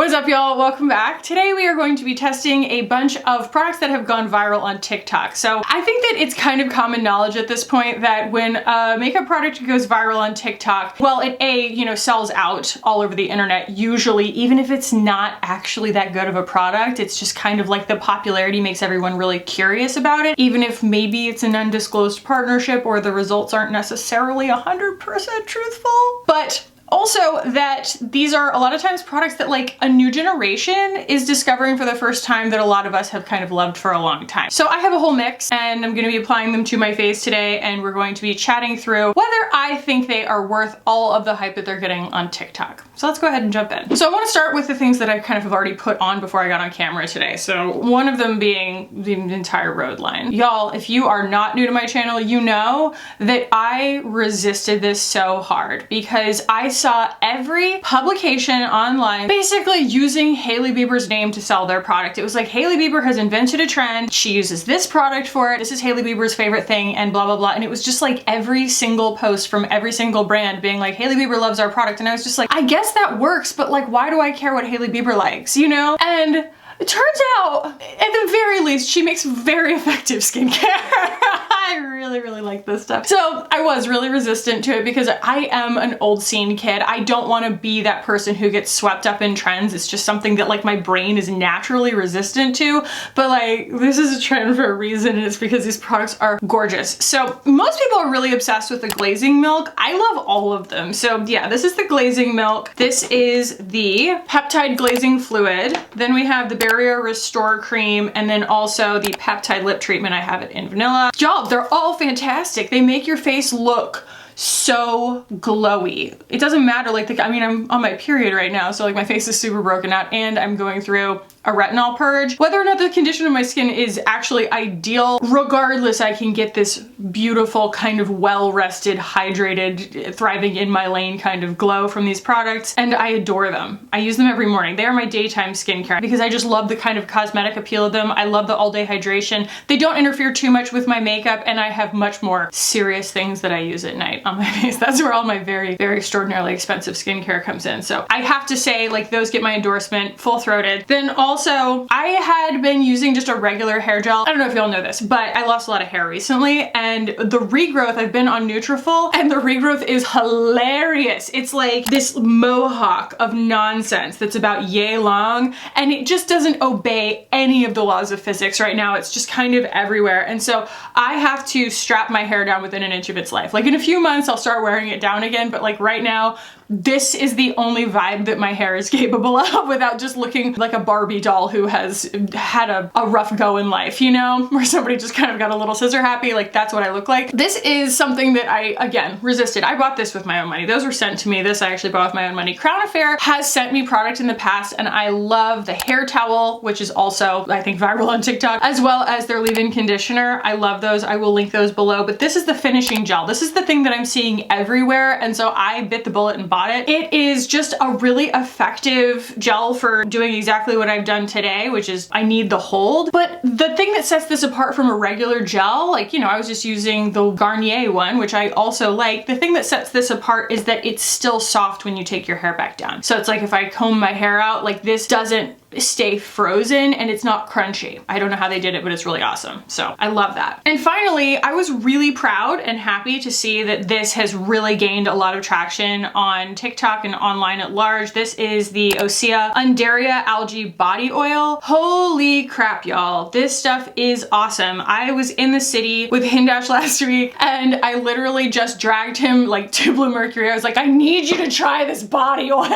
What is up, y'all? Welcome back. Today we are going to be testing a bunch of products that have gone viral on TikTok. So I think that it's kind of common knowledge at this point that when a makeup product goes viral on TikTok, well, it sells out all over the internet usually, even if it's not actually that good of a product. It's just kind of like the popularity makes everyone really curious about it, even if maybe it's an undisclosed partnership or the results aren't necessarily 100% truthful. But also that these are a lot of times products that like a new generation is discovering for the first time that a lot of us have kind of loved for a long time. So I have a whole mix and I'm going to be applying them to my face today, and we're going to be chatting through whether I think they are worth all of the hype that they're getting on TikTok. So let's go ahead and jump in. So I want to start with the things that I kind of have already put on before I got on camera today. So one of them being the entire road line. Y'all, if you are not new to my channel, you know that I resisted this so hard because I saw every publication online basically using Hailey Bieber's name to sell their product. It was like, Hailey Bieber has invented a trend, she uses this product for it, this is Hailey Bieber's favorite thing, and blah blah blah. And it was just like every single post from every single brand being like, Hailey Bieber loves our product. And I was just like, I guess that works, but like, why do I care what Hailey Bieber likes, you know? And it turns out, at the very least, she makes very effective skincare. I really like this stuff. So I was really resistant to it because I am an old scene kid. I don't want to be that person who gets swept up in trends. It's just something that like my brain is naturally resistant to. But like, this is a trend for a reason, and it's because these products are gorgeous. So most people are really obsessed with the glazing milk. I love all of them. So yeah, this is the glazing milk. This is the peptide glazing fluid. Then we have the Barrier Restore cream, and then also the peptide lip treatment. I have it in vanilla. Y'all, they're all fantastic. They make your face look so glowy. It doesn't matter, like, I'm on my period right now, so like my face is super broken out and I'm going through a retinol purge. Whether or not the condition of my skin is actually ideal, regardless, I can get this beautiful kind of well-rested, hydrated, thriving in my lane kind of glow from these products, and I adore them. I use them every morning. They are my daytime skincare because I just love the kind of cosmetic appeal of them. I love the all-day hydration. They don't interfere too much with my makeup, and I have much more serious things that I use at night on my face. That's where all my very extraordinarily expensive skincare comes in. So I have to say, like, those get my endorsement full-throated. Then also, I had been using just a regular hair gel. I don't know if y'all know this, but I lost a lot of hair recently, and the regrowth, I've been on Nutrafol, and the regrowth is hilarious. It's like this mohawk of nonsense that's about yay long, and it just doesn't obey any of the laws of physics right now. It's just kind of everywhere. And so I have to strap my hair down within an inch of its life. Like in a few months, I'll start wearing it down again, but like right now, this is the only vibe that my hair is capable of without just looking like a Barbie doll who has had a rough go in life, you know? Where somebody just kind of got a little scissor happy, like that's what I look like. This is something that I, again, resisted. I bought this with my own money. Those were sent to me. This I actually bought with my own money. Crown Affair has sent me product in the past, and I love the hair towel, which is also, I think, viral on TikTok, as well as their leave-in conditioner. I love those. I will link those below, but this is the finishing gel. This is the thing that I'm seeing everywhere, and so I bit the bullet and bought it. It is just a really effective gel for doing exactly what I've done today, which is I need the hold. But the thing that sets this apart from a regular gel, like, you know, I was just using the Garnier one, which I also like. The thing that sets this apart is that it's still soft when you take your hair back down. So it's like if I comb my hair out, like this doesn't stay frozen and it's not crunchy. I don't know how they did it, but it's really awesome. So I love that. And finally, I was really proud and happy to see that this has really gained a lot of traction on TikTok and online at large. This is the Osea Undaria Algae Body Oil. Holy crap, y'all. This stuff is awesome. I was in the city with Hindash last week and I literally just dragged him like to Blue Mercury. I was like, I need you to try this body oil.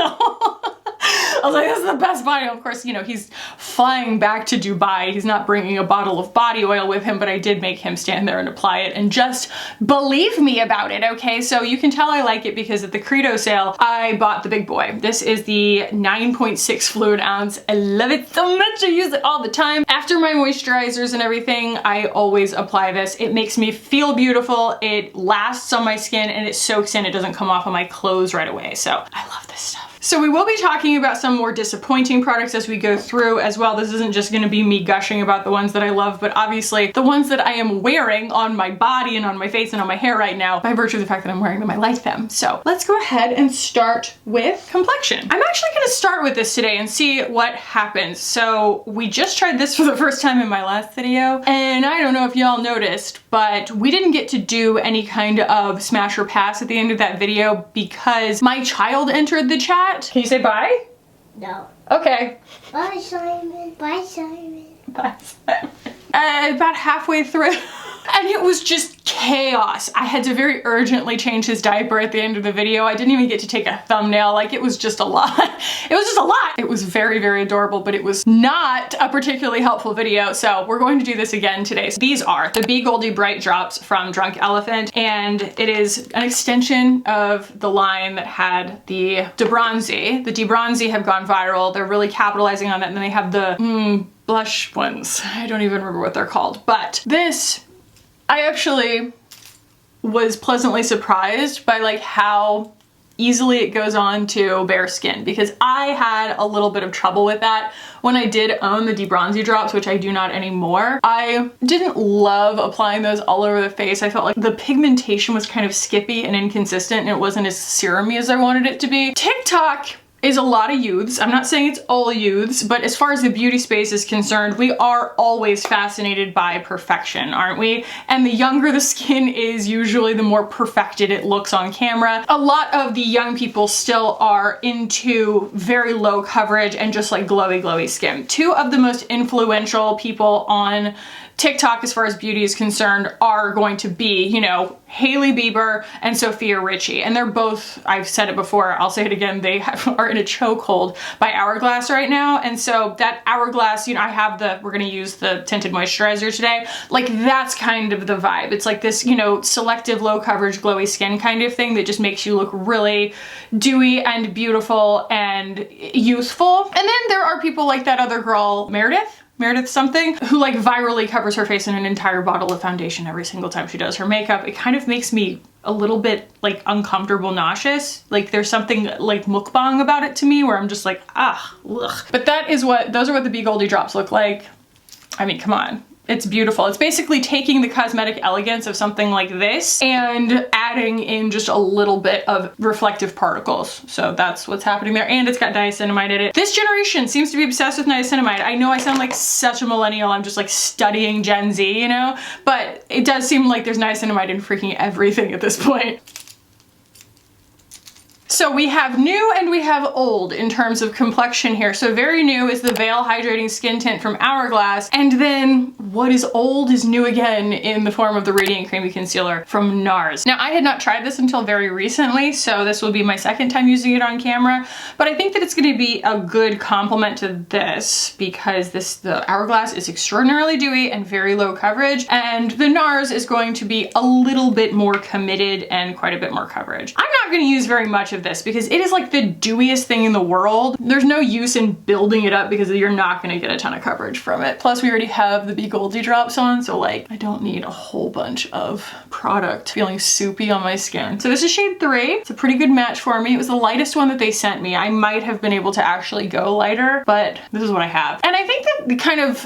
I was like, this is the best body oil. Of course, you know, he's flying back to Dubai. He's not bringing a bottle of body oil with him, but I did make him stand there and apply it and just believe me about it, okay? So you can tell I like it because at the Credo sale, I bought the big boy. This is the 9.6 fluid ounce. I love it so much. I use it all the time. After my moisturizers and everything, I always apply this. It makes me feel beautiful. It lasts on my skin and it soaks in. It doesn't come off on my clothes right away. So I love this stuff. So we will be talking about some more disappointing products as we go through as well. This isn't just gonna be me gushing about the ones that I love, but obviously the ones that I am wearing on my body and on my face and on my hair right now, by virtue of the fact that I'm wearing them, I like them. So let's go ahead and start with Complexion. I'm actually gonna start with this today and see what happens. So we just tried this for the first time in my last video, and I don't know if y'all noticed, but we didn't get to do any kind of smash or pass at the end of that video because my child entered the chat. Can you say bye? No. Okay. Bye, Simon. Bye, Simon. Bye, Simon. About halfway through. And it was just chaos. I had to very urgently change his diaper at the end of the video. I didn't even get to take a thumbnail. Like, it was just a lot. It was just a lot. It was very, very adorable, but it was not a particularly helpful video. So we're going to do this again today. So these are the Be Goldy Bright Drops from Drunk Elephant. And it is an extension of the line that had the DeBronzi. The DeBronzi have gone viral. They're really capitalizing on that. And then they have the blush ones. I don't even remember what they're called. But this, I actually was pleasantly surprised by like how easily it goes on to bare skin, because I had a little bit of trouble with that when I did own the DeBronzi drops, which I do not anymore. I didn't love applying those all over the face. I felt like the pigmentation was kind of skippy and inconsistent, and it wasn't as serum-y as I wanted it to be. TikTok is a lot of youths. I'm not saying it's all youths, but as far as the beauty space is concerned, we are always fascinated by perfection, aren't we? And the younger the skin is, usually the more perfected it looks on camera. A lot of the young people still are into very low coverage and just like glowy skin. Two of the most influential people on TikTok as far as beauty is concerned are going to be, you know, Hailey Bieber and Sophia Richie. And they're both, I've said it before, I'll say it again, they are in a chokehold by Hourglass right now. And so that Hourglass, you know, I have the, we're gonna use the tinted moisturizer today. Like, that's kind of the vibe. It's like this, you know, selective low coverage glowy skin kind of thing that just makes you look really dewy and beautiful and youthful. And then there are people like that other girl, Meredith something, who like virally covers her face in an entire bottle of foundation every single time she does her makeup. It kind of makes me a little bit like uncomfortable, nauseous. Like, there's something like mukbang about it to me where I'm just like, ah, ugh. But those are what the Be Goldy drops look like. I mean, come on. It's beautiful. It's basically taking the cosmetic elegance of something like this and adding in just a little bit of reflective particles. So that's what's happening there. And it's got niacinamide in it. This generation seems to be obsessed with niacinamide. I know I sound like such a millennial. I'm just like studying Gen Z, you know? But it does seem like there's niacinamide in freaking everything at this point. So we have new and we have old in terms of complexion here. So very new is the Veil Hydrating Skin Tint from Hourglass. And then what is old is new again in the form of the Radiant Creamy Concealer from NARS. Now, I had not tried this until very recently, so this will be my second time using it on camera. But I think that it's gonna be a good complement to this because the Hourglass is extraordinarily dewy and very low coverage. And the NARS is going to be a little bit more committed and quite a bit more coverage. I'm not gonna use very much of this because it is like the dewiest thing in the world. There's no use in building it up because you're not gonna get a ton of coverage from it. Plus, we already have the Be Goldy drops on, so like, I don't need a whole bunch of product feeling soupy on my skin. So this is shade 3. It's a pretty good match for me. It was the lightest one that they sent me. I might have been able to actually go lighter, but this is what I have. And I think that kind of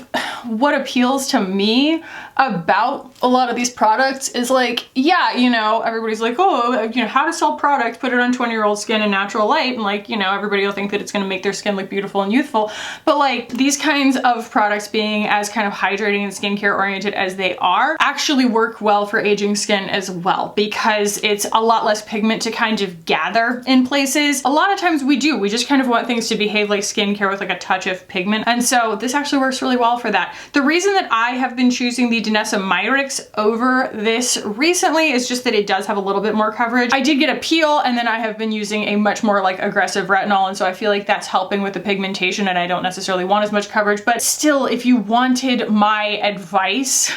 what appeals to me about a lot of these products is like, yeah, you know, everybody's like, oh, you know, how to sell product, put it on 20-year-old skin in natural light, and like, you know, everybody will think that it's gonna make their skin look beautiful and youthful. But like, these kinds of products being as kind of hydrating and skincare oriented as they are actually work well for aging skin as well, because it's a lot less pigment to kind of gather in places. A lot of times we just kind of want things to behave like skincare with like a touch of pigment. And so this actually works really well for that. The reason that I have been choosing the Danessa Myricks over this recently is just that it does have a little bit more coverage. I did get a peel, and then I have been using a much more like aggressive retinol, and so I feel like that's helping with the pigmentation, and I don't necessarily want as much coverage. But still, if you wanted my advice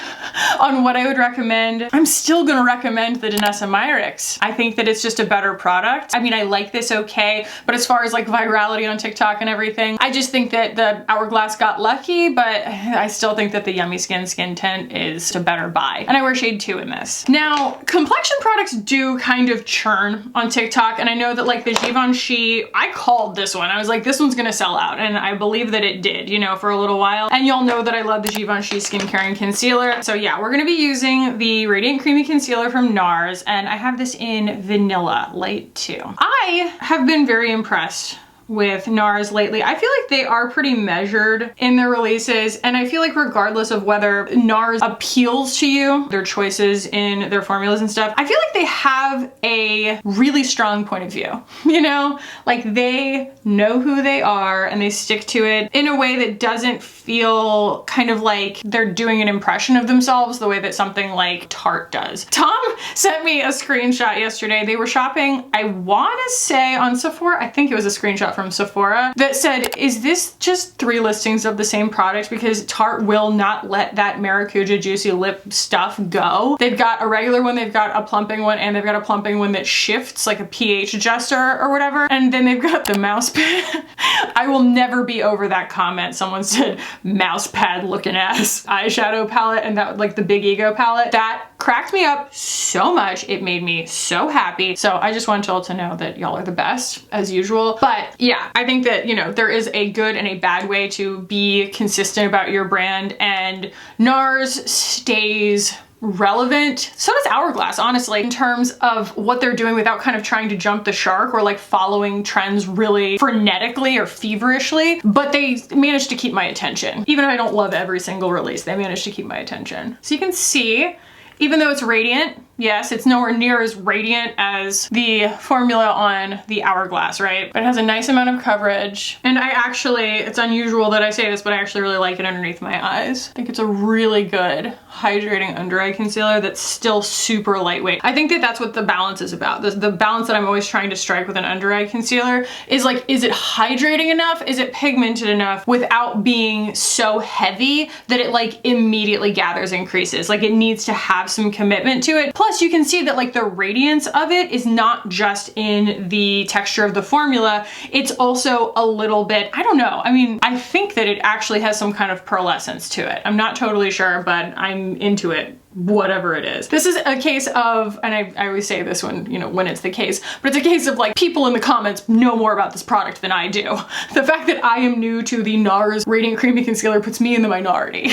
on what I would recommend, I'm still gonna recommend the Danessa Myricks. I think that it's just a better product. I mean, I like this okay, but as far as like virality on TikTok and everything, I just think that the Hourglass got lucky, but I still think that the Yummy Skin Skin Tint is a better buy. And I wear shade 2 in this. Now, complexion products do kind of churn on TikTok, and I know that like the Givenchy, I called this one. I was like, this one's gonna sell out, and I believe that it did, you know, for a little while. And y'all know that I love the Givenchy skincare and concealer. So yeah, we're gonna be using the Radiant Creamy Concealer from NARS, and I have this in Vanilla Light 2. I have been very impressed with NARS lately. I feel like they are pretty measured in their releases, and I feel like regardless of whether NARS appeals to you, their choices in their formulas and stuff, I feel like they have a really strong point of view, you know? Like they know who they are and they stick to it in a way that doesn't feel kind of like they're doing an impression of themselves the way that something like Tarte does. Tom sent me a screenshot yesterday. They were shopping, I want to say on Sephora, I think it was a screenshot from Sephora, that said, is this just 3 listings of the same product? Because Tarte will not let that Maracuja Juicy Lip stuff go. They've got a regular one, they've got a plumping one, and they've got a plumping one that shifts, like a pH adjuster or whatever. And then they've got the mouse pad. I will never be over that comment. Someone said mouse pad looking ass eyeshadow palette, and that like the Big Ego palette. That cracked me up so much. It made me so happy. So I just want y'all to know that y'all are the best as usual. But yeah, I think that, you know, there is a good and a bad way to be consistent about your brand, and NARS stays relevant. So does Hourglass, honestly, in terms of what they're doing without kind of trying to jump the shark or like following trends really frenetically or feverishly, but they managed to keep my attention. Even if I don't love every single release, they managed to keep my attention. So you can see, even though it's radiant, yes, it's nowhere near as radiant as the formula on the Hourglass, right? But it has a nice amount of coverage. And I actually, it's unusual that I say this, but I actually really like it underneath my eyes. I think it's a really good hydrating under eye concealer that's still super lightweight. I think that that's what the balance is about. The balance that I'm always trying to strike with an under eye concealer is like, is it hydrating enough? Is it pigmented enough without being so heavy that it like immediately gathers and creases? Like it needs to have some commitment to it. Plus you can see that like the radiance of it is not just in the texture of the formula, it's also a little bit, I don't know. I mean, I think that it actually has some kind of pearlescence to it. I'm not totally sure, but I'm into it. Whatever it is. This is a case of, and I always say this when, you know, when it's the case, but it's a case of like people in the comments know more about this product than I do. The fact that I am new to the NARS Radiant Creamy Concealer puts me in the minority.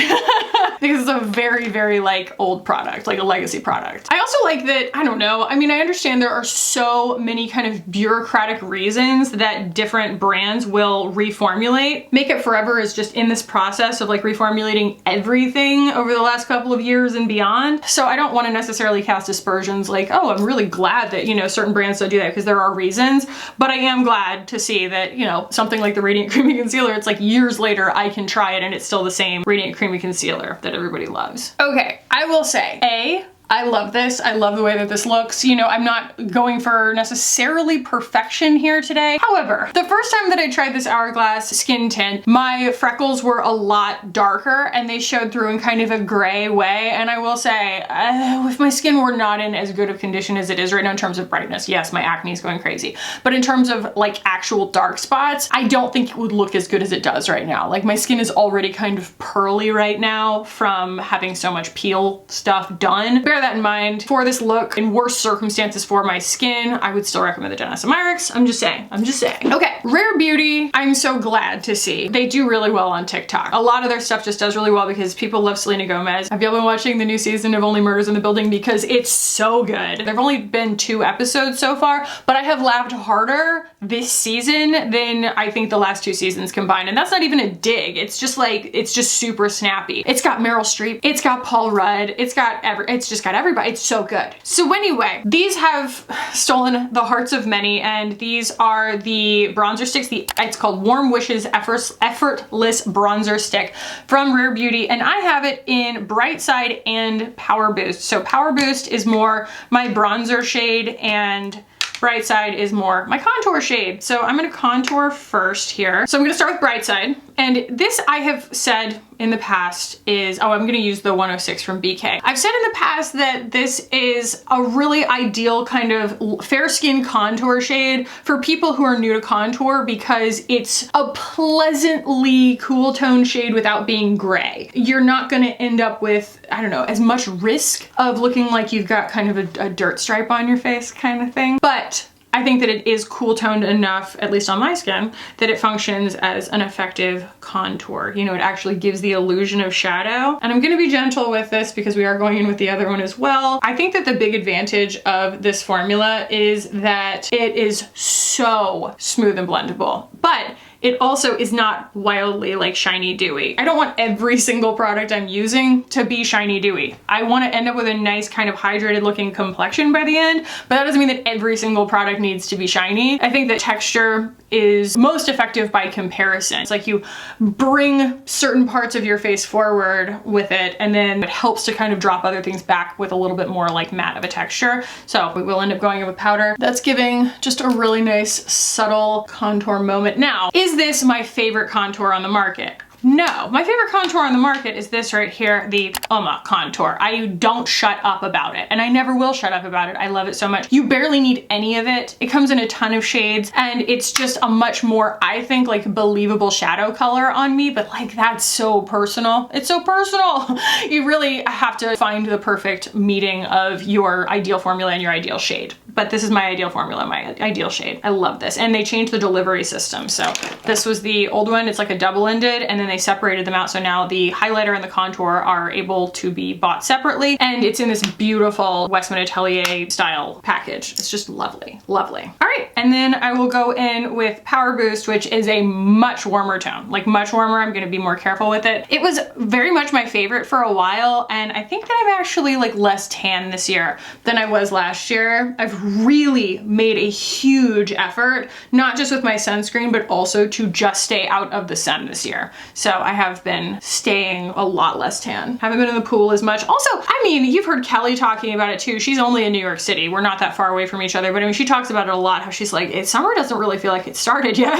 Because it's a very, very like old product, like a legacy product. I also like that, I don't know, I mean, I understand there are so many kind of bureaucratic reasons that different brands will reformulate. Makeup Forever is just in this process of like reformulating everything over the last couple of years and beyond. So I don't want to necessarily cast aspersions like, oh, I'm really glad that, you know, certain brands don't do that, because there are reasons, but I am glad to see that, you know, something like the Radiant Creamy Concealer, it's like years later I can try it and it's still the same Radiant Creamy Concealer that everybody loves. Okay, I will say, I love this. I love the way that this looks. You know, I'm not going for necessarily perfection here today. However, the first time that I tried this Hourglass skin tint, my freckles were a lot darker and they showed through in kind of a gray way. And I will say, if my skin were not in as good of condition as it is right now in terms of brightness, yes, my acne is going crazy. But in terms of like actual dark spots, I don't think it would look as good as it does right now. Like my skin is already kind of pearly right now from having so much peel stuff done. Bear that in mind. For this look, in worse circumstances for my skin, I would still recommend the Dennis & Myricks. I'm just saying. Okay, Rare Beauty, I'm so glad to see. They do really well on TikTok. A lot of their stuff just does really well because people love Selena Gomez. Have y'all been watching the new season of Only Murders in the Building? Because it's so good. There've only been 2 episodes so far, but I have laughed harder this season than I think the last 2 seasons combined. And that's not even a dig. It's just like, it's just super snappy. It's got Meryl Streep. It's got Paul Rudd. It's just got everybody. It's so good. So anyway, these have stolen the hearts of many, and these are the bronzer sticks. It's called Warm Wishes Effortless Bronzer Stick from Rare Beauty, and I have it in Bright Side and Power Boost. So Power Boost is more my bronzer shade and Bright Side is more my contour shade. So I'm gonna contour first here. So I'm gonna start with Bright Side. And this I have said in the past is, oh, I'm gonna use the 106 from BK. I've said in the past that this is a really ideal kind of fair skin contour shade for people who are new to contour because it's a pleasantly cool tone shade without being gray. You're not gonna end up with, I don't know, as much risk of looking like you've got kind of a dirt stripe on your face kind of thing. But I think that it is cool toned enough, at least on my skin, that it functions as an effective contour. You know, it actually gives the illusion of shadow. And I'm gonna be gentle with this because we are going in with the other one as well. I think that the big advantage of this formula is that it is so smooth and blendable, but it also is not wildly like shiny dewy. I don't want every single product I'm using to be shiny dewy. I want to end up with a nice kind of hydrated looking complexion by the end, but that doesn't mean that every single product needs to be shiny. I think that texture is most effective by comparison. It's like you bring certain parts of your face forward with it, and then it helps to kind of drop other things back with a little bit more like matte of a texture. So we will end up going in with powder. That's giving just a really nice subtle contour moment. Now, is this my favorite contour on the market? No, my favorite contour on the market is this right here, the Uma contour. I don't shut up about it, and I never will shut up about it. I love it so much. You barely need any of it. It comes in a ton of shades, and it's just a much more, I think, like believable shadow color on me, but like that's so personal. It's so personal. You really have to find the perfect meeting of your ideal formula and your ideal shade. But this is my ideal formula, my ideal shade. I love this. And they changed the delivery system. So this was the old one. It's like a double-ended, and then they separated them out. So now the highlighter and the contour are able to be bought separately. And it's in this beautiful Westman Atelier style package. It's just lovely, lovely. All right, and then I will go in with Power Boost, which is a much warmer tone, like much warmer. I'm gonna be more careful with it. It was very much my favorite for a while, and I think that I'm actually like less tan this year than I was last year. I've really made a huge effort, not just with my sunscreen, but also to just stay out of the sun this year. So I have been staying a lot less tan. Haven't been in the pool as much. Also, I mean, you've heard Kelly talking about it too. She's only in New York City. We're not that far away from each other, but I mean, she talks about it a lot, how she's like, summer doesn't really feel like it started yet,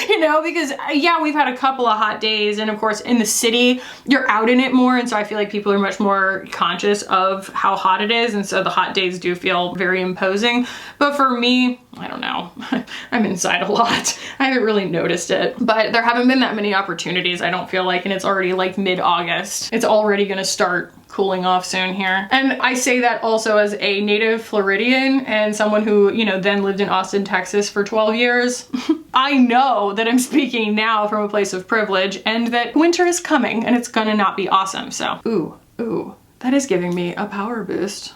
you know, because yeah, we've had a couple of hot days, and of course in the city, you're out in it more. And so I feel like people are much more conscious of how hot it is. And so the hot days do feel very imposing. But for me, I don't know, I'm inside a lot. I haven't really noticed it, but there haven't been that many opportunities, I don't feel like, and it's already like mid-August. It's already gonna start cooling off soon here. And I say that also as a native Floridian and someone who, you know, then lived in Austin, Texas for 12 years. I know that I'm speaking now from a place of privilege, and that winter is coming and it's gonna not be awesome. So, ooh, that is giving me a power boost.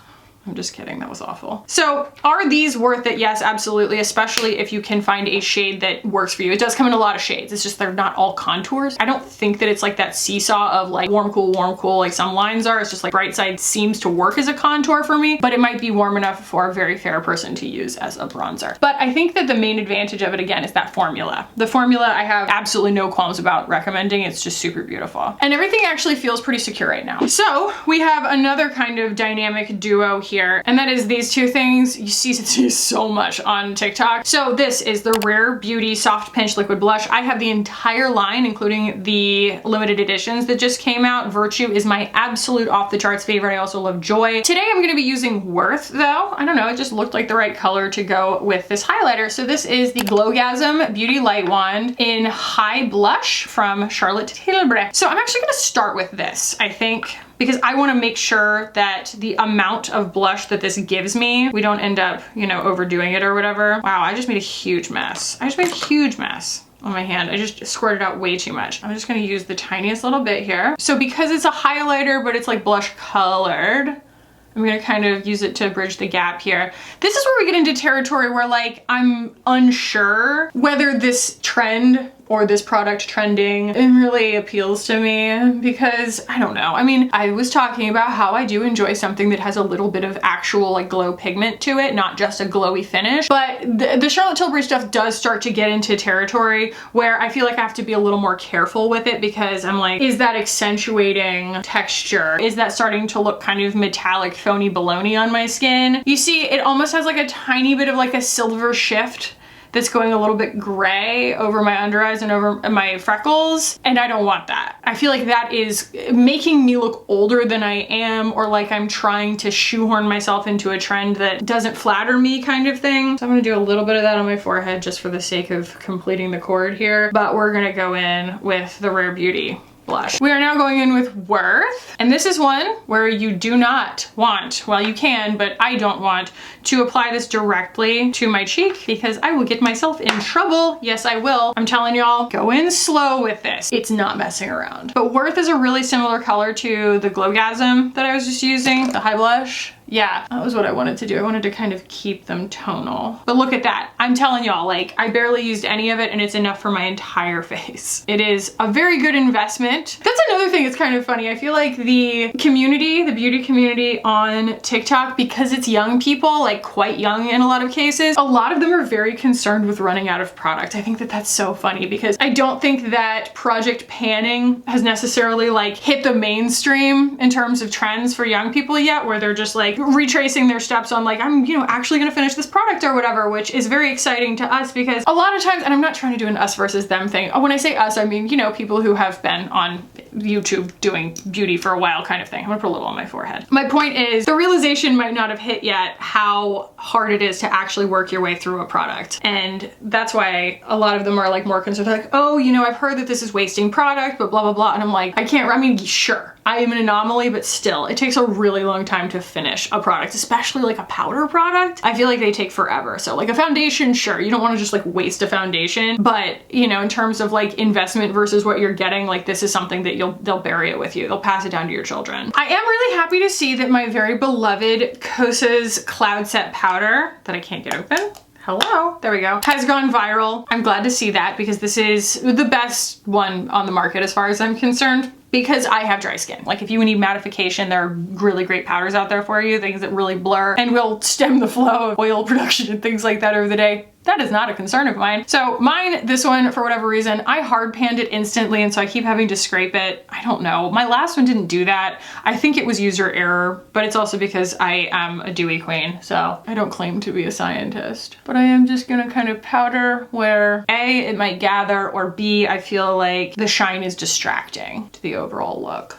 I'm just kidding, that was awful. So are these worth it? Yes, absolutely, especially if you can find a shade that works for you. It does come in a lot of shades. It's just they're not all contours. I don't think that it's like that seesaw of like warm, cool, like some lines are. It's just like bright side seems to work as a contour for me, but it might be warm enough for a very fair person to use as a bronzer. But I think that the main advantage of it, again, is that formula. The formula I have absolutely no qualms about recommending. It's just super beautiful. And everything actually feels pretty secure right now. So we have another kind of dynamic duo here, and that is these two things. You see so much on TikTok. So this is the Rare Beauty Soft Pinch Liquid Blush. I have the entire line, including the limited editions that just came out. Virtue is my absolute off the charts favorite. I also love Joy. Today I'm gonna be using Worth though. I don't know, it just looked like the right color to go with this highlighter. So this is the Glowgasm Beauty Light Wand in High Blush from Charlotte Tilbury. So I'm actually gonna start with this, I think, because I want to make sure that the amount of blush that this gives me, we don't end up, you know, overdoing it or whatever. Wow, I just made a huge mess. I just made a huge mess on my hand. I just squirted out way too much. I'm just gonna use the tiniest little bit here. So because it's a highlighter, but it's like blush colored, I'm gonna kind of use it to bridge the gap here. This is where we get into territory where like, I'm unsure whether this trend or this product trending, it really appeals to me because I don't know. I mean, I was talking about how I do enjoy something that has a little bit of actual like glow pigment to it, not just a glowy finish. But the Charlotte Tilbury stuff does start to get into territory where I feel like I have to be a little more careful with it because I'm like, is that accentuating texture? Is that starting to look kind of metallic, phony baloney on my skin? You see, it almost has like a tiny bit of like a silver shift that's going a little bit gray over my under eyes and over my freckles, and I don't want that. I feel like that is making me look older than I am, or like I'm trying to shoehorn myself into a trend that doesn't flatter me kind of thing. So I'm gonna do a little bit of that on my forehead just for the sake of completing the cord here, but we're gonna go in with the Rare Beauty blush. We are now going in with Worth, and this is one where you do not want, well you can, but I don't want to apply this directly to my cheek because I will get myself in trouble. Yes, I will. I'm telling y'all, go in slow with this. It's not messing around. But Worth is a really similar color to the Glowgasm that I was just using, the high blush. Yeah, that was what I wanted to do. I wanted to kind of keep them tonal. But look at that. I'm telling y'all, like, I barely used any of it and it's enough for my entire face. It is a very good investment. That's another thing that's kind of funny. I feel like the community, the beauty community on TikTok, because it's young people, like quite young in a lot of cases, a lot of them are very concerned with running out of product. I think that that's so funny because I don't think that project panning has necessarily like hit the mainstream in terms of trends for young people yet, where they're just like retracing their steps on like, I'm, you know, actually gonna finish this product or whatever, which is very exciting to us because a lot of times, and I'm not trying to do an us versus them thing. When I say us, I mean, you know, people who have been on YouTube doing beauty for a while kind of thing. I'm gonna put a little on my forehead. My point is the realization might not have hit yet how hard it is to actually work your way through a product. And that's why a lot of them are like more concerned, like, oh, you know, I've heard that this is wasting product, but blah, blah, blah. And I'm like, I mean, sure, I am an anomaly, but still, it takes a really long time to finish a product, especially like a powder product. I feel like they take forever. So like a foundation, sure, you don't want to just like waste a foundation, but you know, in terms of like investment versus what you're getting, like this is something that they'll bury it with you. They'll pass it down to your children. I am really happy to see that my very beloved Kosas Cloud Set powder that I can't get open, hello, there we go, has gone viral. I'm glad to see that because this is the best one on the market as far as I'm concerned. Because I have dry skin. Like if you need mattification, there are really great powders out there for you, things that really blur and will stem the flow of oil production and things like that over the day. That is not a concern of mine. So mine, this one, for whatever reason, I hard panned it instantly and so I keep having to scrape it. I don't know. My last one didn't do that. I think it was user error, but it's also because I am a dewy queen. So I don't claim to be a scientist, but I am just gonna kind of powder where A, it might gather, or B, I feel like the shine is distracting to the overall look.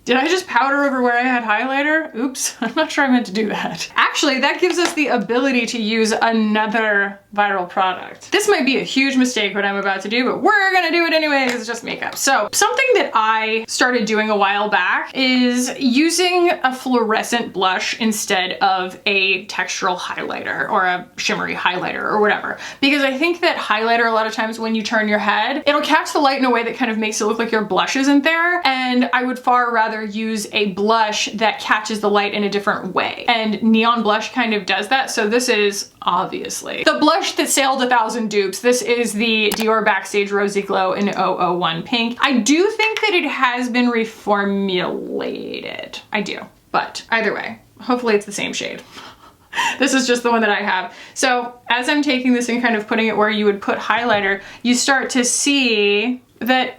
Did I just powder over where I had highlighter? Oops, I'm not sure I meant to do that. Actually, that gives us the ability to use another viral product. This might be a huge mistake what I'm about to do, but we're gonna do it anyways, it's just makeup. So something that I started doing a while back is using a fluorescent blush instead of a textural highlighter or a shimmery highlighter or whatever. Because I think that highlighter, a lot of times when you turn your head, it'll catch the light in a way that kind of makes it look like your blush isn't there. And I would far rather use a blush that catches the light in a different way. And neon blush kind of does that. So this is obviously the blush that sailed 1,000 dupes. This is the Dior Backstage Rosy Glow in 001 Pink. I do think that it has been reformulated. I do, but either way, hopefully it's the same shade. This is just the one that I have. So as I'm taking this and kind of putting it where you would put highlighter, you start to see that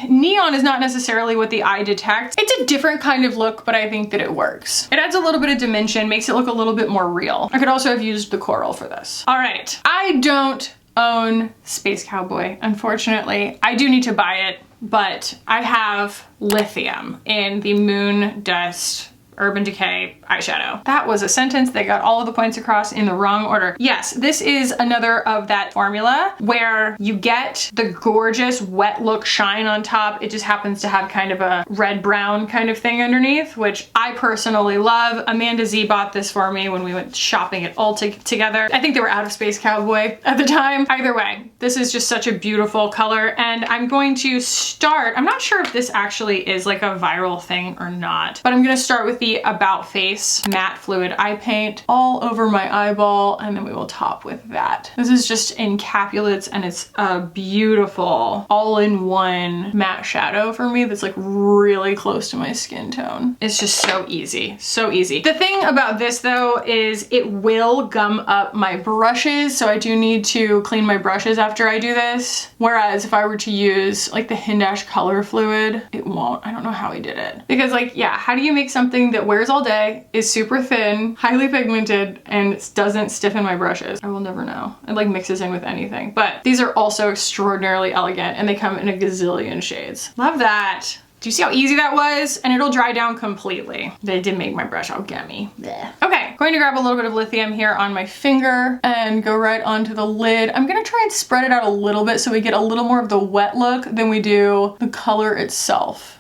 neon is not necessarily what the eye detects. It's a different kind of look, but I think that it works. It adds a little bit of dimension, makes it look a little bit more real. I could also have used the coral for this. All right, I don't own Space Cowboy, unfortunately. I do need to buy it, but I have Lithium in the Moon Dust Urban Decay eyeshadow. That was a sentence that got all of the points across in the wrong order. Yes, this is another of that formula where you get the gorgeous wet look shine on top. It just happens to have kind of a red brown kind of thing underneath, which I personally love. Amanda Z bought this for me when we went shopping at Ulta together. I think they were out of Space Cowboy at the time. Either way, this is just such a beautiful color, and I'm going to start, I'm not sure if this actually is like a viral thing or not, but I'm gonna start with the About Face matte fluid eye paint all over my eyeball, and then we will top with that. This is just encapsulates, and it's a beautiful all-in-one matte shadow for me that's like really close to my skin tone. It's just so easy, so easy. The thing about this though is it will gum up my brushes, so I do need to clean my brushes after I do this. Whereas if I were to use like the Hindash color fluid, it won't. I don't know how he did it. Because like, yeah, how do you make something that wears all day, is super thin, highly pigmented, and doesn't stiffen my brushes? I will never know. It like mixes in with anything. But these are also extraordinarily elegant, and they come in a gazillion shades. Love that. Do you see how easy that was? And it'll dry down completely. They did make my brush all gummy. Blech. Okay, going to grab a little bit of lithium here on my finger and go right onto the lid. I'm gonna try and spread it out a little bit so we get a little more of the wet look than we do the color itself.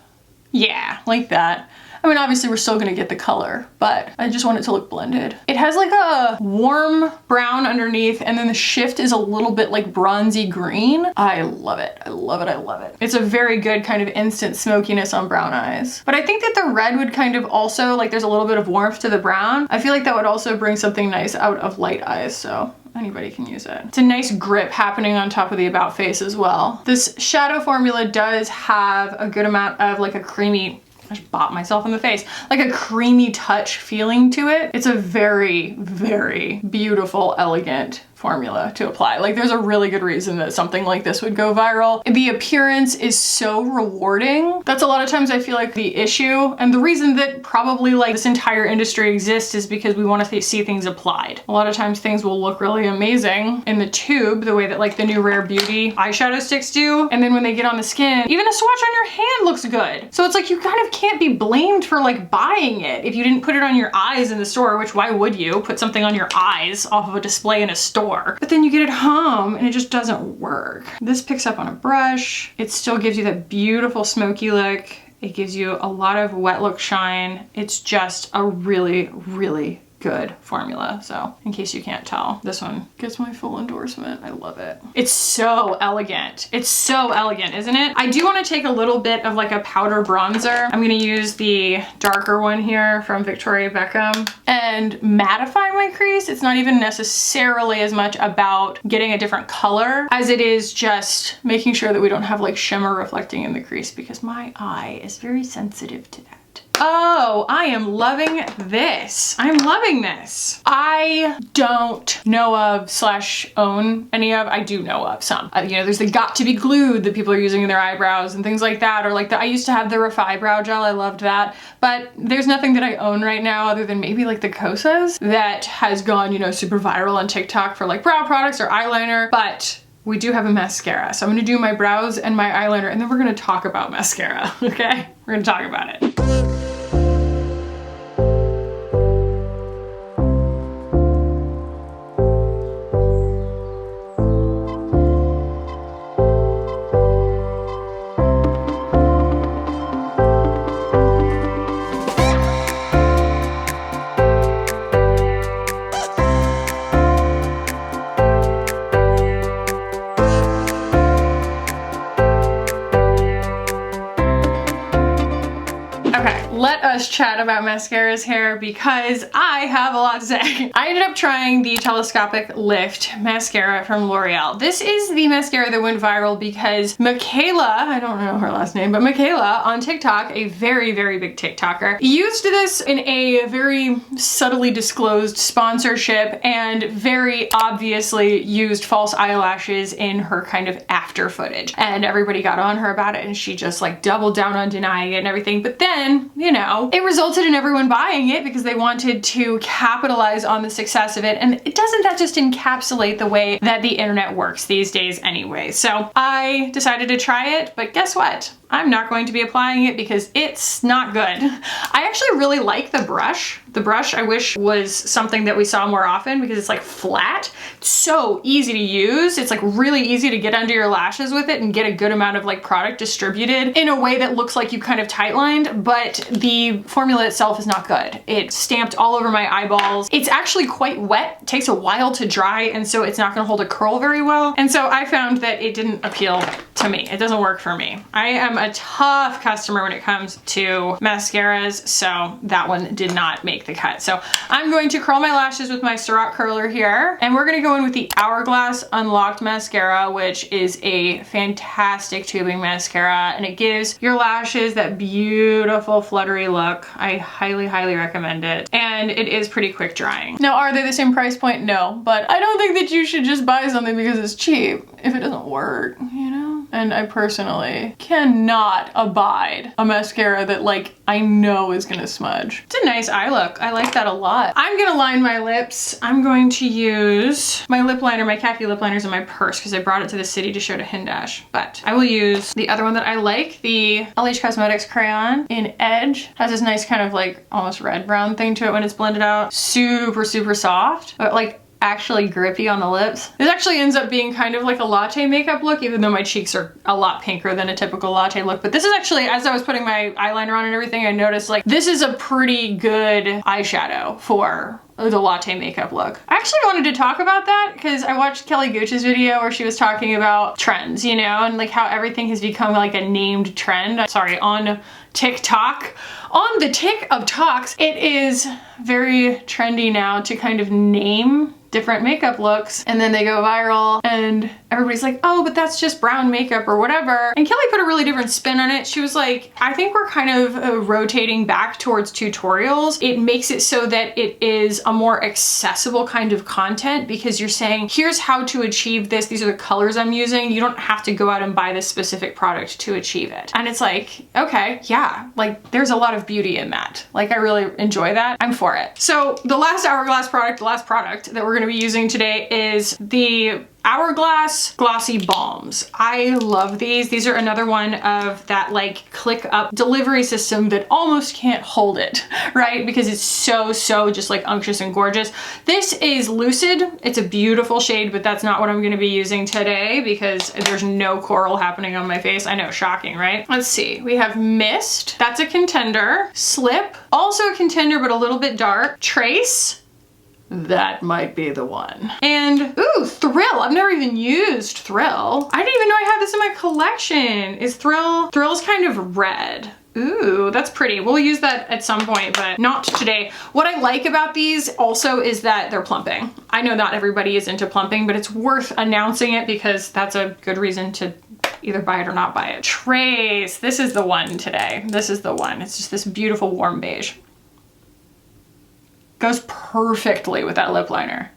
Yeah, like that. I mean, obviously we're still gonna get the color, but I just want it to look blended. It has like a warm brown underneath, and then the shift is a little bit like bronzy green. I love it, I love it, I love it. It's a very good kind of instant smokiness on brown eyes. But I think that the red would kind of also, like there's a little bit of warmth to the brown. I feel like that would also bring something nice out of light eyes, so anybody can use it. It's a nice grip happening on top of the about face as well. This shadow formula does have a good amount of like a creamy, I just bopped myself in the face, like a creamy touch feeling to it. It's a very, very beautiful, elegant formula to apply. Like there's a really good reason that something like this would go viral. The appearance is so rewarding. That's a lot of times I feel like the issue, and the reason that probably like this entire industry exists is because we want to see things applied. A lot of times things will look really amazing in the tube, the way that like the new Rare Beauty eyeshadow sticks do, and then when they get on the skin, even a swatch on your hand looks good. So it's like you kind of can't be blamed for like buying it if you didn't put it on your eyes in the store, which why would you put something on your eyes off of a display in a store? But then you get it home and it just doesn't work. This picks up on a brush. It still gives you that beautiful smoky look. It gives you a lot of wet look shine. It's just a really, really good formula. So in case you can't tell, this one gets my full endorsement. I love it. It's so elegant. It's so elegant, isn't it? I do want to take a little bit of like a powder bronzer. I'm going to use the darker one here from Victoria Beckham and mattify my crease. It's not even necessarily as much about getting a different color as it is just making sure that we don't have like shimmer reflecting in the crease, because my eye is very sensitive to that. Oh, I am loving this. I'm loving this. I don't know of / own any of, I do know of some. You know, there's the Got to Be Glued that people are using in their eyebrows and things like that, or like I used to have the Ref eyebrow gel, I loved that. But there's nothing that I own right now other than maybe like the Kosas that has gone, you know, super viral on TikTok for like brow products or eyeliner, but we do have a mascara. So I'm gonna do my brows and my eyeliner, and then we're gonna talk about mascara, okay? We're gonna talk about it. Let us chat about mascaras here because I have a lot to say. I ended up trying the Telescopic Lift mascara from L'Oreal. This is the mascara that went viral because Michaela, I don't know her last name, but Michaela on TikTok, a very, very big TikToker, used this in a very subtly disclosed sponsorship and very obviously used false eyelashes in her kind of after footage. And everybody got on her about it and she just like doubled down on denying it and everything. But then, you know, it resulted in everyone buying it because they wanted to capitalize on the success of it. And doesn't that just encapsulate the way that the internet works these days anyway? So I decided to try it, but guess what? I'm not going to be applying it because it's not good. I actually really like the brush. The brush I wish was something that we saw more often because it's like flat. It's so easy to use. It's like really easy to get under your lashes with it and get a good amount of like product distributed in a way that looks like you kind of tightlined, but the formula itself is not good. It's stamped all over my eyeballs. It's actually quite wet. It takes a while to dry, and so it's not gonna hold a curl very well. And so I found that it didn't appeal to me. It doesn't work for me. I am a tough customer when it comes to mascaras, so that one did not make the cut. So I'm going to curl my lashes with my Ciroc curler here, and we're gonna go in with the Hourglass Unlocked Mascara, which is a fantastic tubing mascara, and it gives your lashes that beautiful fluttery look. I highly, highly recommend it. And it is pretty quick drying. Now, are they the same price point? No, but I don't think that you should just buy something because it's cheap if it doesn't work, you know? And I personally cannot abide a mascara that like I know is gonna smudge. It's a nice eye look. I like that a lot. I'm gonna line my lips. I'm going to use my lip liner, my khaki lip liners in my purse because I brought it to the city to show to Hindash. But I will use the other one that I like, the LH Cosmetics crayon in Edge. Has this nice kind of like almost red brown thing to it when it's blended out. Super, super soft, but like actually grippy on the lips. This actually ends up being kind of like a latte makeup look, even though my cheeks are a lot pinker than a typical latte look. But this is actually, as I was putting my eyeliner on and everything, I noticed like this is a pretty good eyeshadow for the latte makeup look. I actually wanted to talk about that because I watched Kelly Gooch's video where she was talking about trends, you know, and like how everything has become like a named trend. Sorry, on TikTok. On the tick of talks, it is very trendy now to kind of name different makeup looks and then they go viral and everybody's like, oh, but that's just brown makeup or whatever. And Kelly put a really different spin on it. She was like, I think we're kind of rotating back towards tutorials. It makes it so that it is a more accessible kind of content because you're saying, here's how to achieve this. These are the colors I'm using. You don't have to go out and buy this specific product to achieve it. And it's like, okay, yeah, like there's a lot of beauty in that. Like I really enjoy that. I'm for it. So the last Hourglass product, the last product that we're gonna be using today is the Hourglass Glossy Balms. I love these. These are another one of that like click up delivery system that almost can't hold it, right? Because it's so just like unctuous and gorgeous. This is Lucid. It's a beautiful shade, but that's not what I'm gonna be using today because there's no coral happening on my face. I know, shocking, right? Let's see. We have Mist. That's a contender. Slip. Also a contender, but a little bit dark. Trace. That might be the one. And ooh, Thrill. I've never even used Thrill. I didn't even know I had this in my collection. Is Thrill's kind of red. Ooh, that's pretty. We'll use that at some point, but not today. What I like about these also is that they're plumping. I know not everybody is into plumping, but it's worth announcing it because that's a good reason to either buy it or not buy it. Trace. This is the one today. This is the one. It's just this beautiful warm beige. Goes perfectly with that lip liner.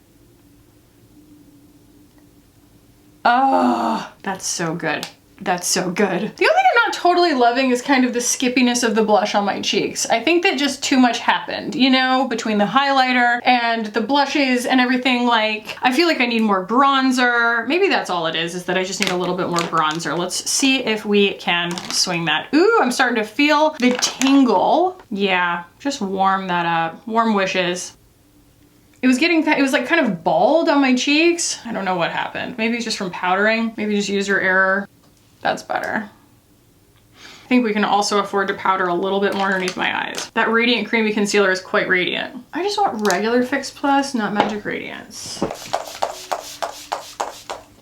Oh, that's so good. That's so good. The only thing I'm not totally loving is kind of the skippiness of the blush on my cheeks. I think that just too much happened, you know, between the highlighter and the blushes and everything. Like, I feel like I need more bronzer. Maybe that's all it is that I just need a little bit more bronzer. Let's see if we can swing that. Ooh, I'm starting to feel the tingle. Yeah, just warm that up. Warm wishes. It was like kind of bald on my cheeks. I don't know what happened. Maybe it's just from powdering. Maybe just user error. That's better. I think we can also afford to powder a little bit more underneath my eyes. That Radiant Creamy Concealer is quite radiant. I just want regular Fix Plus, not Magic Radiance.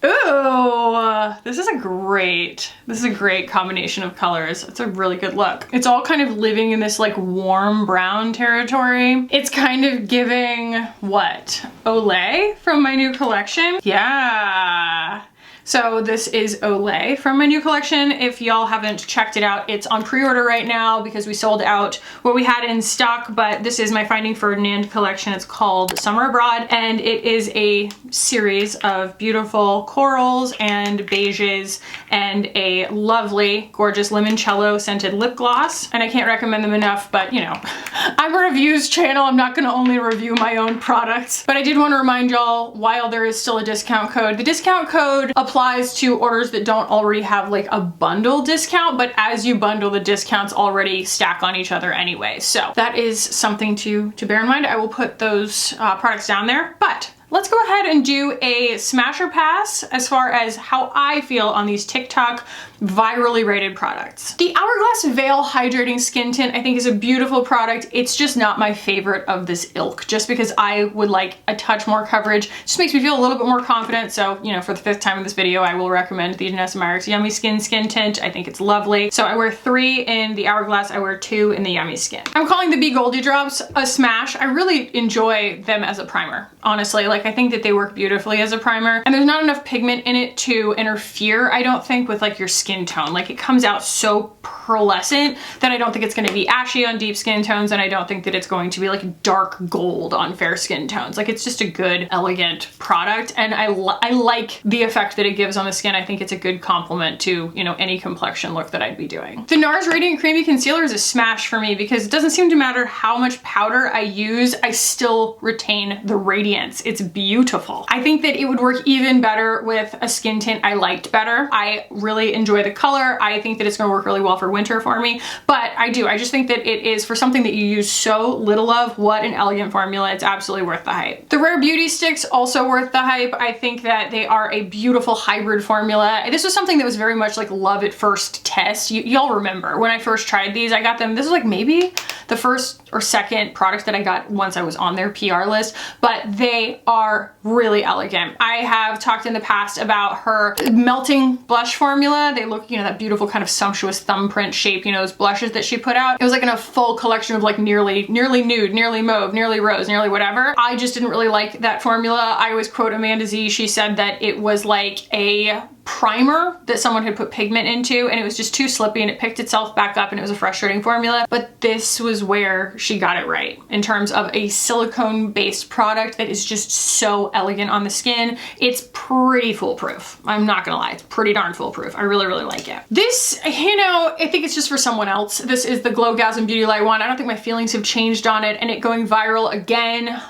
Ooh, this is a great combination of colors. It's a really good look. It's all kind of living in this like warm brown territory. It's kind of giving what? Olay from my new collection? Yeah. So this is Olay from my new collection. If y'all haven't checked it out, it's on pre-order right now because we sold out what we had in stock, but this is my Finding Ferdinand collection. It's called Summer Abroad, and it is a series of beautiful corals and beiges and a lovely, gorgeous limoncello scented lip gloss. And I can't recommend them enough, but you know, I'm a reviews channel. I'm not gonna only review my own products, but I did want to remind y'all, while there is still a discount code, the discount code applies to orders that don't already have like a bundle discount, but as you bundle, the discounts already stack on each other anyway. So that is something to bear in mind. I will put those products down there, but let's go ahead and do a smasher pass as far as how I feel on these TikTok virally rated products. The Hourglass Veil Hydrating Skin Tint I think is a beautiful product. It's just not my favorite of this ilk, just because I would like a touch more coverage. Just makes me feel a little bit more confident. So, you know, for the 5th time in this video, I will recommend the Janessa Myricks Yummy Skin Tint. I think it's lovely. So I wear 3 in the Hourglass, I wear 2 in the Yummy Skin. I'm calling the Be Goldie Drops a smash. I really enjoy them as a primer, honestly. Like, Like I think that they work beautifully as a primer, and there's not enough pigment in it to interfere, I don't think, with like your skin tone. Like it comes out so pearlescent that I don't think it's going to be ashy on deep skin tones, and I don't think that it's going to be like dark gold on fair skin tones. Like it's just a good, elegant product, and I like the effect that it gives on the skin. I think it's a good complement to, you know, any complexion look that I'd be doing. The NARS Radiant Creamy Concealer is a smash for me because it doesn't seem to matter how much powder I use, I still retain the radiance. It's beautiful. I think that it would work even better with a skin tint I liked better. I really enjoy the color. I think that it's going to work really well for winter for me, but I just think that it is, for something that you use so little of, what an elegant formula. It's absolutely worth the hype. The Rare Beauty Sticks, also worth the hype. I think that they are a beautiful hybrid formula. This was something that was very much like love at first test. Y'all remember when I first tried these, I got them, this was like maybe the first or second product that I got once I was on their PR list, but they are really elegant. I have talked in the past about her melting blush formula. They look, you know, that beautiful kind of sumptuous thumbprint shape, you know, those blushes that she put out. It was like in a full collection of like nearly nude, nearly mauve, nearly rose, nearly whatever. I just didn't really like that formula. I always quote Amanda Z. She said that it was like a primer that someone had put pigment into, and it was just too slippy and it picked itself back up, and it was a frustrating formula. But this was where she got it right in terms of a silicone based product that is just so elegant on the skin. It's pretty foolproof. I'm not gonna lie, it's pretty darn foolproof. I really, really like it. This, you know, I think it's just for someone else. This is the Glowgasm Beauty Light one. I don't think my feelings have changed on it, and it going viral again,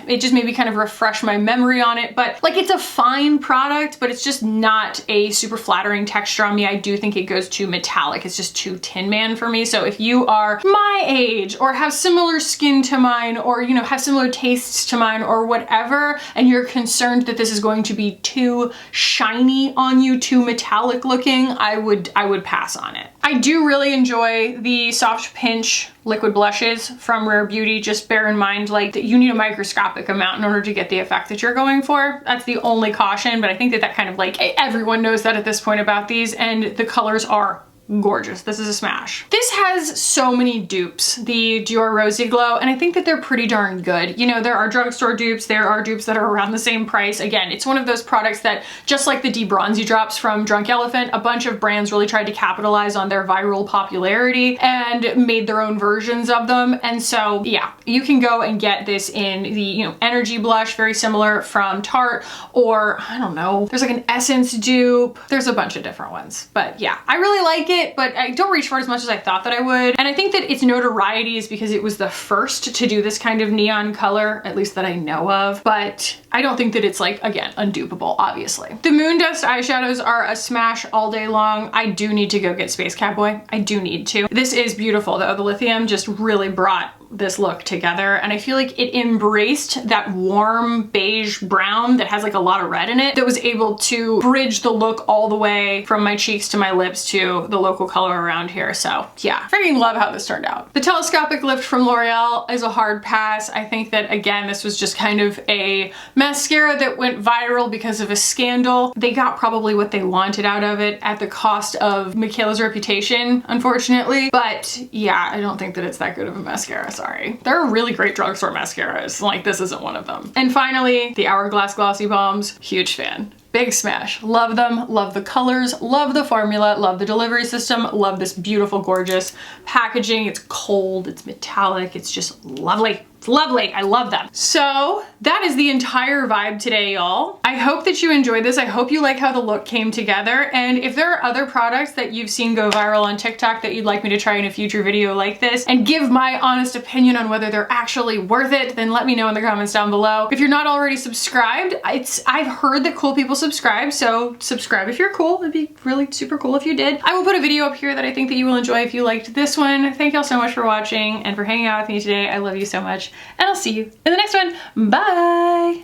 it just made me kind of refresh my memory on it. But like, it's a fine product, but it's just not a super flattering texture on me. I do think it goes too metallic. It's just too Tin Man for me. So if you are my age or have similar skin to mine, or, you know, have similar tastes to mine or whatever, and you're concerned that this is going to be too shiny on you, too metallic looking, I would pass on it. I do really enjoy the Soft Pinch liquid blushes from Rare Beauty. Just bear in mind, like, that you need a microscopic amount in order to get the effect that you're going for. That's the only caution, but I think that that kind of, like, everyone knows that at this point about these, and the colors are gorgeous. This is a smash. This has so many dupes, the Dior Rosy Glow, and I think that they're pretty darn good. You know, there are drugstore dupes, there are dupes that are around the same price. Again, it's one of those products that, just like the De-Bronzy drops from Drunk Elephant, a bunch of brands really tried to capitalize on their viral popularity and made their own versions of them. And so, yeah, you can go and get this in the, you know, Energy Blush, very similar from Tarte, or I don't know, there's like an Essence dupe. There's a bunch of different ones, but yeah, I really like it. But I don't reach for it as much as I thought that I would. And I think that its notoriety is because it was the first to do this kind of neon color, at least that I know of. But I don't think that it's, like, again, undupable, obviously. The Moon Dust eyeshadows are a smash all day long. I do need to go get Space Cowboy. I do need to. This is beautiful though. The lithium just really brought this look together, and I feel like it embraced that warm beige brown that has like a lot of red in it, that was able to bridge the look all the way from my cheeks to my lips to the local color around here. So yeah, freaking love how this turned out. The Telescopic Lift from L'Oreal is a hard pass. I think that, again, this was just kind of a mascara that went viral because of a scandal. They got probably what they wanted out of it at the cost of Michaela's reputation, unfortunately. But yeah, I don't think that it's that good of a mascara. Sorry. There are really great drugstore mascaras. Like, this isn't one of them. And finally, the Hourglass Glossy Balms. Huge fan. Big smash. Love them, love the colors, love the formula, love the delivery system, love this beautiful, gorgeous packaging. It's cold, it's metallic, it's just lovely. It's lovely. I love them. So that is the entire vibe today, y'all. I hope that you enjoyed this. I hope you like how the look came together. And if there are other products that you've seen go viral on TikTok that you'd like me to try in a future video like this and give my honest opinion on whether they're actually worth it, then let me know in the comments down below. If you're not already subscribed, I've heard that cool people subscribe, so subscribe if you're cool. It'd be really super cool if you did. I will put a video up here that I think that you will enjoy if you liked this one. Thank y'all so much for watching and for hanging out with me today. I love you so much. And I'll see you in the next one. Bye!